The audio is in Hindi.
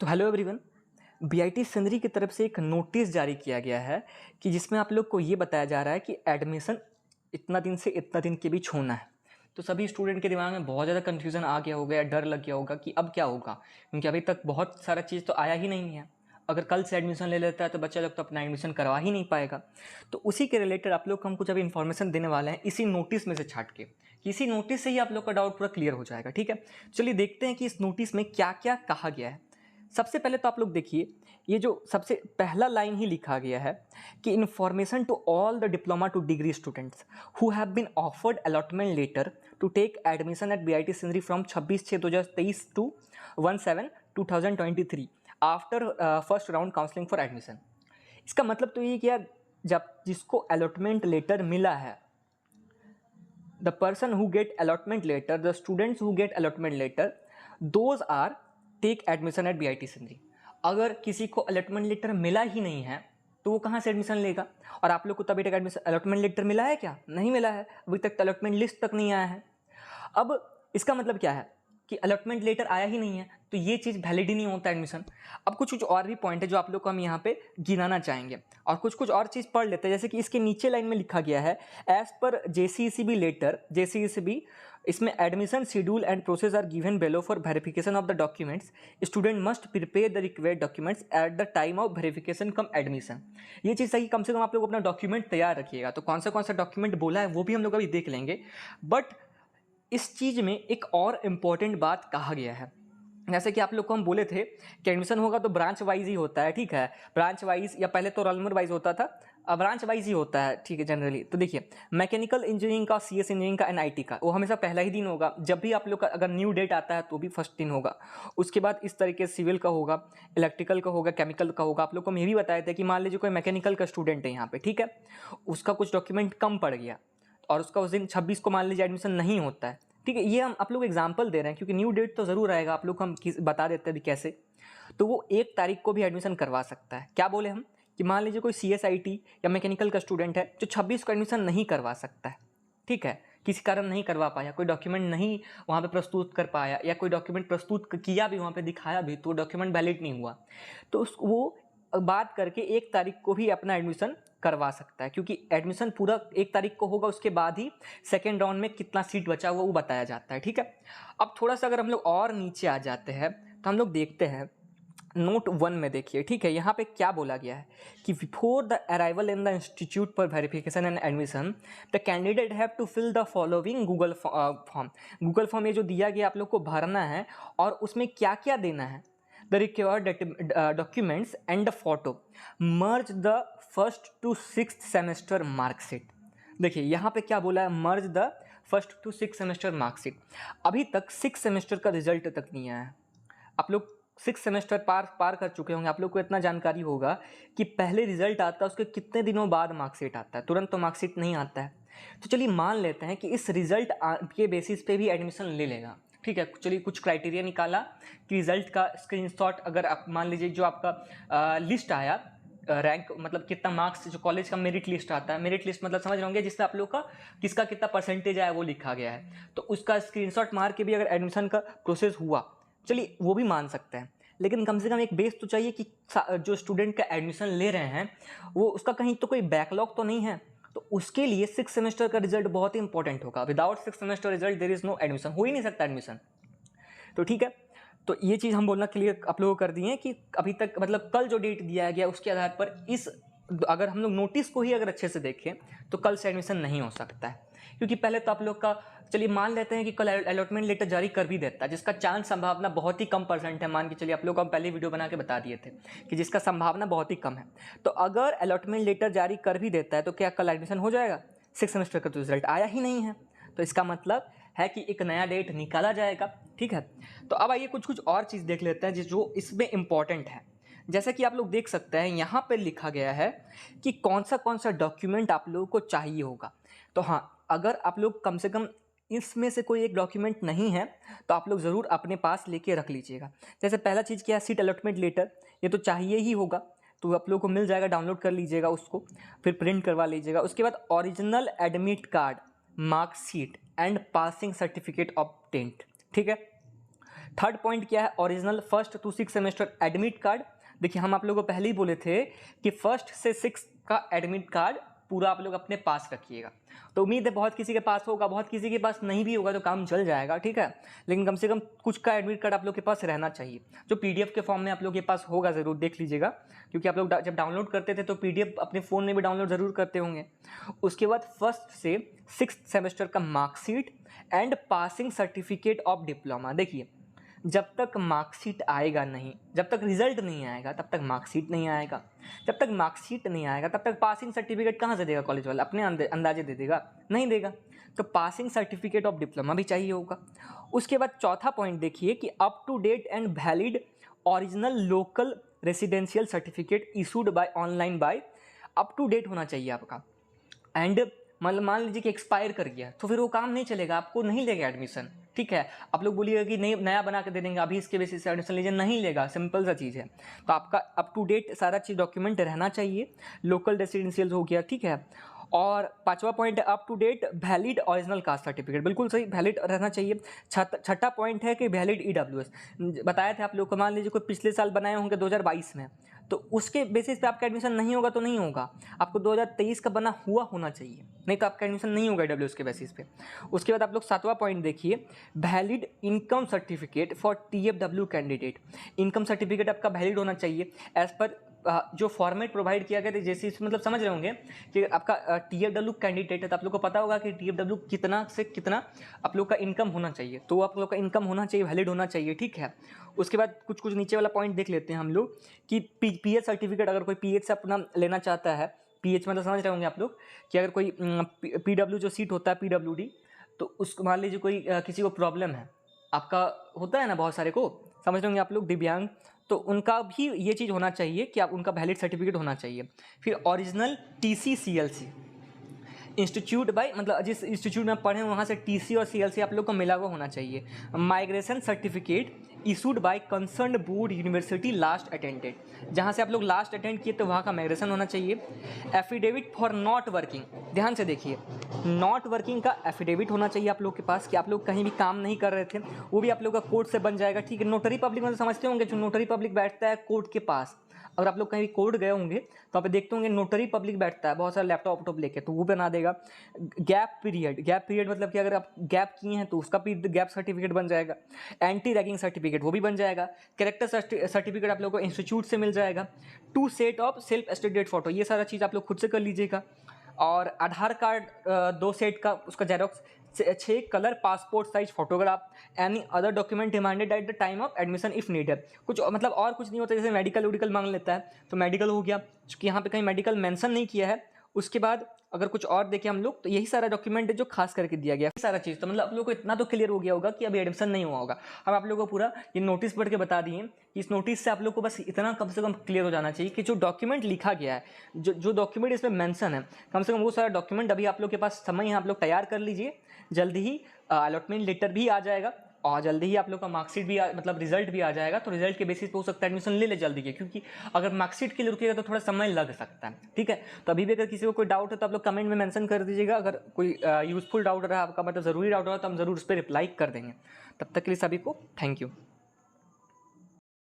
तो हेलो एवरीवन, बीआईटी सिंदरी की तरफ से एक नोटिस जारी किया गया है कि जिसमें आप लोग को ये बताया जा रहा है कि एडमिशन इतना दिन से इतना दिन के बीच होना है। तो सभी स्टूडेंट के दिमाग में बहुत ज़्यादा कन्फ्यूज़न आ गया होगा या डर लग गया होगा कि अब क्या होगा, क्योंकि अभी तक बहुत सारा चीज़ तो आया ही नहीं है। अगर कल से एडमिशन ले लेता है तो बच्चा लोग तो अपना एडमिशन करवा ही नहीं पाएगा। तो उसी के रिलेटेड आप लोग को हम कुछ अभी इन्फॉर्मेशन देने वाले हैं इसी नोटिस में से छाट के। इसी नोटिस से ही आप लोग का डाउट पूरा क्लियर हो जाएगा। ठीक है, चलिए देखते हैं कि इस नोटिस में क्या क्या कहा गया है। सबसे पहले तो आप लोग देखिए, ये जो सबसे पहला लाइन ही लिखा गया है कि information to all the diploma to degree students who have been offered allotment letter to take admission at BIT Sindri from 26/6/2023 to 1/7/2023 after first round counselling for admission. इसका मतलब तो ये कि यार, जब जिसको अलॉटमेंट लेटर मिला है, the person who get allotment letter, the students who get allotment letter, those are take admission at BIT Sindri. अगर किसी को अलॉटमेंट लेटर मिला ही नहीं है तो वो कहाँ से एडमिशन लेगा? और आप लोग को तभी तक एडमिशन अलॉटमेंट लेटर मिला है क्या? नहीं मिला है, अभी तक अलॉटमेंट लिस्ट तक नहीं आया है। अब इसका मतलब क्या है कि अलॉटमेंट लेटर आया ही नहीं है तो ये चीज़ वैलिड ही नहीं होता एडमिशन। अब कुछ कुछ और भी पॉइंट है जो आप लोग को हम यहाँ पे गिनाना चाहेंगे और कुछ कुछ और चीज़ पढ़ लेते हैं। जैसे कि इसके नीचे लाइन में लिखा गया है, एज पर जेसीईसीबी लेटर, जेसीईसीबी इसमें admission schedule and process are given below for verification of the documents, student must prepare the required documents at the time of verification cum admission. ये चीज़ सही, कम से कम आप लोग अपना डॉक्यूमेंट तैयार रखिएगा। तो कौन सा डॉक्यूमेंट बोला है वो भी हम लोग अभी देख लेंगे। बट इस चीज़ में एक और इम्पॉर्टेंट बात कहा गया है, जैसे कि आप लोग को हम बोले थे कि एडमिशन होगा तो ब्रांच वाइज ही होता है। ठीक है, ब्रांच वाइज या पहले तो रोल नंबर वाइज होता था, अब ब्रांच वाइज ही होता है। ठीक है, जनरली तो देखिए, मैकेनिकल इंजीनियरिंग का, सीएस इंजीनियरिंग का, एनआईटी का वो हमेशा पहला ही दिन होगा। जब भी आप लोग का अगर न्यू डेट आता है तो भी फर्स्ट दिन होगा। उसके बाद इस तरीके से सिविल का होगा, इलेक्ट्रिकल का होगा, केमिकल का होगा। आप लोग को हम ये भी बताए थे कि मान लीजिए कोई मैकेनिकल का स्टूडेंट है यहाँ पे, ठीक है, उसका कुछ डॉक्यूमेंट कम पड़ गया और उसका उस दिन 26 को मान लीजिए एडमिशन नहीं होता है। ठीक है, ये हम आप लोग एग्जाम्पल दे रहे हैं क्योंकि न्यू डेट तो ज़रूर आएगा, आप लोग को हम बता देते हैं कैसे। तो वो 1 तारीख को भी एडमिशन करवा सकता है। क्या बोले हम कि मान लीजिए कोई सीएसआईटी या मैकेनिकल का स्टूडेंट है जो 26 को एडमिशन नहीं करवा सकता है। ठीक है, किसी कारण नहीं करवा पाया, कोई डॉक्यूमेंट नहीं वहाँ पे प्रस्तुत कर पाया या कोई डॉक्यूमेंट प्रस्तुत किया भी, वहाँ पे दिखाया भी, तो डॉक्यूमेंट वैलिड नहीं हुआ, तो वो बात करके 1 तारीख को भी अपना एडमिशन करवा सकता है, क्योंकि एडमिशन पूरा 1 तारीख को होगा। उसके बाद ही सेकेंड राउंड में कितना सीट बचा हुआ वो बताया जाता है। ठीक है, अब थोड़ा सा अगर हम लोग और नीचे आ जाते हैं तो हम लोग देखते हैं नोट 1 में। देखिए, ठीक है, यहाँ पे क्या बोला गया है कि before the arrival in the institute for verification and admission the candidate have to fill the following Google form. Google form ये जो दिया गया आप लोग को भरना है और उसमें क्या क्या देना है, the required documents and the photo, merge the first to 6th semester marksheet। देखिए यहाँ पे क्या बोला है, merge the first to 6th semester marksheet. अभी तक 6 सेमेस्टर का रिजल्ट तक नहीं आया है। आप लोग 6 सेमेस्टर पार कर चुके होंगे, आप लोग को इतना जानकारी होगा कि पहले रिजल्ट आता है उसके कितने दिनों बाद मार्कशीट आता है, तुरंत तो मार्कशीट नहीं आता है। तो चलिए मान लेते हैं कि इस रिजल्ट के बेसिस पे भी एडमिशन ले लेगा। ठीक है, चलिए कुछ क्राइटेरिया निकाला कि रिजल्ट का स्क्रीनशॉट, अगर आप मान लीजिए जो आपका लिस्ट आया, रैंक मतलब कितना मार्क्स, जो कॉलेज का मेरिट लिस्ट आता है, मेरिट लिस्ट मतलब समझ रहे होंगे जिसमें आप लोग का किसका कितना परसेंटेज आया वो लिखा गया है, तो उसका स्क्रीनशॉट मार के भी अगर एडमिशन का प्रोसेस हुआ, चलिए वो भी मान सकते हैं। लेकिन कम से कम एक बेस तो चाहिए कि जो स्टूडेंट का एडमिशन ले रहे हैं वो उसका कहीं तो कोई बैकलॉग तो नहीं है। तो उसके लिए 6 सेमेस्टर का रिजल्ट बहुत ही इंपॉर्टेंट होगा। Without 6 semester result there is no admission, हो ही नहीं सकता एडमिशन। तो ठीक है, तो ये चीज़ हम बोलना क्लियर आप लोगों को कर दिए कि अभी तक मतलब कल जो डेट दिया गया उसके आधार पर इस, अगर हम लोग नोटिस को ही अगर अच्छे से देखें तो कल से एडमिशन नहीं हो सकता है। क्योंकि पहले तो आप लोग का, चलिए मान लेते हैं कि कल अलॉटमेंट लेटर जारी कर भी देता है, जिसका चांस संभावना बहुत ही कम परसेंट है। मान के चलिए, आप लोग को हम पहले वीडियो बना के बता दिए थे कि जिसका संभावना बहुत ही कम है। तो अगर अलॉटमेंट लेटर जारी कर भी देता है तो क्या कल एडमिशन हो जाएगा? 6 सेमेस्टर का तो रिजल्ट आया ही नहीं है, तो इसका मतलब है कि एक नया डेट निकाला जाएगा। ठीक है, तो अब आइए कुछ कुछ और चीज़ देख लेते हैं जो इसमें इम्पॉर्टेंट है। जैसा कि आप लोग देख सकते हैं यहाँ पे लिखा गया है कि कौन सा डॉक्यूमेंट आप लोगों को चाहिए होगा। तो हाँ, अगर आप लोग कम से कम इसमें से कोई एक डॉक्यूमेंट नहीं है तो आप लोग ज़रूर अपने पास लेके रख लीजिएगा। जैसे पहला चीज़ क्या है, सीट अलॉटमेंट लेटर, ये तो चाहिए ही होगा, तो आप लोग को मिल जाएगा, डाउनलोड कर लीजिएगा उसको, फिर प्रिंट करवा लीजिएगा। उसके बाद original admit card, marksheet and passing certificate of 10th। ठीक है, थर्ड पॉइंट क्या है, original first to 6 semester admit card. देखिए हम आप लोगों को पहले ही बोले थे कि फर्स्ट से 6 का एडमिट कार्ड पूरा आप लोग अपने पास रखिएगा। तो उम्मीद है बहुत किसी के पास होगा, बहुत किसी के पास नहीं भी होगा तो काम चल जाएगा, ठीक है। लेकिन कम से कम कुछ का एडमिट कार्ड आप लोग के पास रहना चाहिए, जो पीडीएफ के फॉर्म में आप लोग के पास होगा, ज़रूर देख लीजिएगा, क्योंकि आप लोग जब डाउनलोड करते थे तो पीडीएफ अपने फ़ोन में भी डाउनलोड ज़रूर करते होंगे। उसके बाद फर्स्ट से 6 सेमेस्टर का marksheet and passing certificate of diploma. देखिए जब तक मार्कशीट आएगा नहीं, जब तक रिजल्ट नहीं आएगा तब तक मार्कशीट नहीं आएगा, जब तक मार्कशीट नहीं आएगा तब तक पासिंग सर्टिफिकेट कहाँ से देगा कॉलेज वाला, अपने अंदाजे दे देगा, नहीं देगा। तो पासिंग सर्टिफिकेट ऑफ डिप्लोमा भी चाहिए होगा। उसके बाद चौथा पॉइंट देखिए कि up to date and valid original local residential certificate issued by online by, up to date होना चाहिए आपका। एंड मतलब मान लीजिए कि एक्सपायर कर गया तो फिर वो काम नहीं चलेगा, आपको नहीं लेगा एडमिशन, ठीक है। आप लोग बोलिएगा कि नहीं नया बना के दे देंगे, अभी इसके बेसिस से एडमिशन लीजिए, नहीं लेगा, सिंपल सा चीज़ है। तो आपका अप टू डेट सारा चीज़ डॉक्यूमेंट रहना चाहिए, लोकल रेसिडेंशियल हो गया, ठीक है। और पांचवा पॉइंट है up to date valid original caste certificate, बिल्कुल सही, वैलिड रहना चाहिए। छठा पॉइंट है कि वैलिड ईडब्ल्यूएस, बताया था आप लोग को, मान लीजिए कोई पिछले साल बनाए होंगे 2022 में, तो उसके बेसिस पे आपका एडमिशन नहीं होगा तो नहीं होगा, आपको 2023 का बना हुआ होना चाहिए, नहीं तो आपका एडमिशन नहीं होगा ईडब्ल्यूएस के बेसिस पे। उसके बाद आप लोग सातवां पॉइंट देखिए, valid income certificate for TFW candidate. Income certificate आपका वैलिड होना चाहिए एज पर जो फॉर्मेट प्रोवाइड किया गया था, जैसे इसमें मतलब समझ रहे होंगे कि आपका टीएफडब्ल्यू कैंडिडेट है तो आप लोग को पता होगा कि टीएफडब्ल्यू कितना से कितना आप लोग का इनकम होना चाहिए, तो आप लोग का इनकम होना चाहिए, वैलिड होना चाहिए, ठीक है। उसके बाद कुछ नीचे वाला पॉइंट देख लेते हैं हम लोग कि पीएच सर्टिफिकेट, अगर कोई पीएच से अपना लेना चाहता है, पीएच मतलब समझ रहे होंगे आप लोग कि अगर कोई पीडब्ल्यू जो सीट होता है पीडब्ल्यूडी, तो उसको मान लीजिए कोई किसी को प्रॉब्लम है, आपका होता है ना बहुत सारे को, समझ रहे होंगे आप लोग, दिव्यांग, तो उनका भी ये चीज़ होना चाहिए कि आप उनका वैलिड सर्टिफिकेट होना चाहिए। फिर original TC CLC institute by, मतलब जिस इंस्टीट्यूट में पढ़े वहाँ से टीसी और सीएलसी आप लोग को मिला हुआ होना चाहिए। Migration certificate issued bye concern board university last attended, जहाँ से आप लोग लास्ट अटेंड किए तो वहाँ का माइग्रेशन होना चाहिए। एफिडेविट फॉर नॉट वर्किंग, ध्यान से देखिए, नॉट वर्किंग का एफिडेविट होना चाहिए आप लोग के पास कि आप लोग कहीं भी काम नहीं कर रहे थे, वो भी आप लोग का कोर्ट से बन जाएगा, ठीक है। नोटरी पब्लिक मतलब समझते होंगे, जो नोटरी पब्लिक बैठता है कोर्ट के पास, अगर आप लोग कहीं कोर्ट गए होंगे तो आप देखते होंगे नोटरी पब्लिक बैठता है बहुत सारा लैपटॉप लेके, तो वो बना देगा। गैप पीरियड मतलब कि अगर आप गैप किए हैं तो उसका भी गैप सर्टिफिकेट बन जाएगा। एंटी रैगिंग सर्टिफिकेट वो भी बन जाएगा। कैरेक्टर सर्टिफिकेट आप लोगों को इंस्टीट्यूट से मिल जाएगा। 2 सेट ऑफ सेल्फ एस्टेडेड फोटो, ये सारा चीज़ आप लोग खुद से कर लीजिएगा। और आधार कार्ड 2 सेट का उसका xerox, 6 colour passport size photograph, any other document demanded eight the time of admission if needed. कुछ मतलब और कुछ नहीं होता, जैसे मेडिकल मांग लेता है तो मेडिकल हो गया, क्योंकि यहाँ पे कहीं मेडिकल मेंशन नहीं किया है। उसके बाद अगर कुछ और देखें हम लोग तो यही सारा डॉक्यूमेंट है जो खास करके दिया गया सारा चीज़, तो मतलब आप लोगों को इतना तो क्लियर हो गया होगा कि अभी एडमिशन नहीं हुआ होगा। हम आप लोगों को पूरा ये नोटिस पढ़ के बता दिए कि इस नोटिस से आप लोग को बस इतना कम से कम क्लियर हो जाना चाहिए कि जो डॉक्यूमेंट लिखा गया है, जो डॉक्यूमेंट इसमें मेंशन है, कम से कम वो सारा डॉक्यूमेंट अभी आप लोग के पास समय है, आप लोग तैयार कर लीजिए। जल्दी ही अलॉटमेंट लेटर भी आ जाएगा और जल्दी ही आप लोग का मार्कशीट भी मतलब रिजल्ट भी आ जाएगा, तो रिजल्ट के बेसिस पे हो सकता है एडमिशन ले जल्दी के, क्योंकि अगर मार्कशीट के लिए रुकिएगा तो थोड़ा समय लग सकता है, ठीक है। तो अभी भी अगर किसी को कोई डाउट है तो आप लोग कमेंट में मेंशन कर दीजिएगा। अगर कोई यूजफुल डाउट रहा आपका, मतलब ज़रूरी डाउट रहा तो हम ज़रूर उस पर रिप्लाई कर देंगे। तब तक के लिए सभी को थैंक यू।